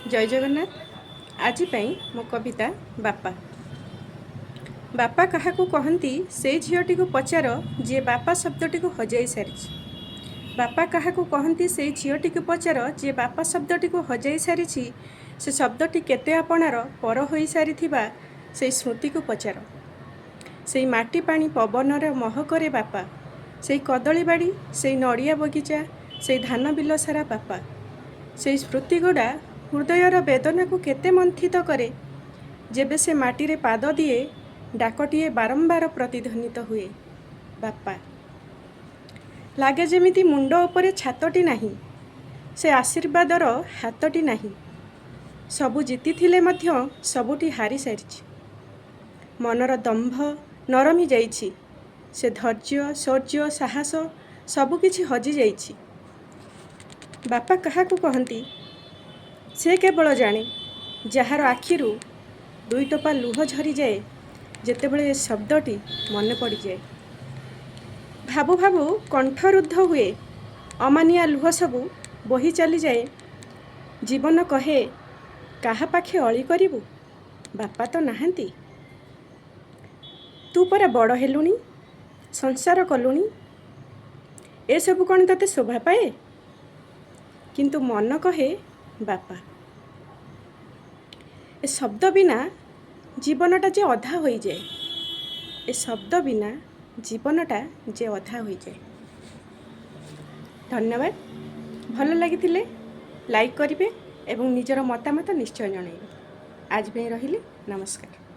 जय जगन्नाथ। आज मो कविता बापा। बापा क्या कहती से झीटी को पचार जी बापा शब्दटी को हजाई सारी। बापा क्या कहती से झीटी को पचार जी बापा शब्दटी को हजाई सारी। से शब्दटी केते आपणार पर हो सारी से स्मृति को पचार। से माटी पानी पवन महकरे बापा, से कदली बाड़ी, से नड़िया बगीचा, से धान बिल सारा बापा। से स्मृति गुड़ा हृदयर वेदना को केते मंथित करे। जेबे से माटी पाद दिए डाकटीए बारंबार प्रतिध्वनित हुए बापा। लागे जेमिति मुंड उपरे छातटी नहीं, से आशीर्वादर हाथटी नहीं। सबु जीति थिले मध्य सबुटी हारी सारी। मनर दंभ नरमी जाइछि, से धैर्य शौर्य साहस सबुकिछि हजि जाइछि। बापा क्या कहती से केवल जाने जार आखिरु दुई टोपा लुह झरी जाए जेतेबेले शब्दटी मन पड़ जाए। भाबु भाबु कंठरुद्ध हुए, अमानिया लुह सबू बही चली जाए। जीवन कहे काहा पाखे अली करिबु, बापा तो नाहांती। तू परा बड़ हेलुणी, संसार कलुणी, ए सबु कौन तते शोभा पाए। किंतु मन कहे बापा। ए शब्द बिना जीवनटा जे अधा हो जाए। ए शब्द बिना जीवनटा जे अधा हो जाए। धन्यवाद। भल लगी लाइक करेंगे एवं निजर मतामत निश्चय जनइबे। आज रहिले नमस्कार।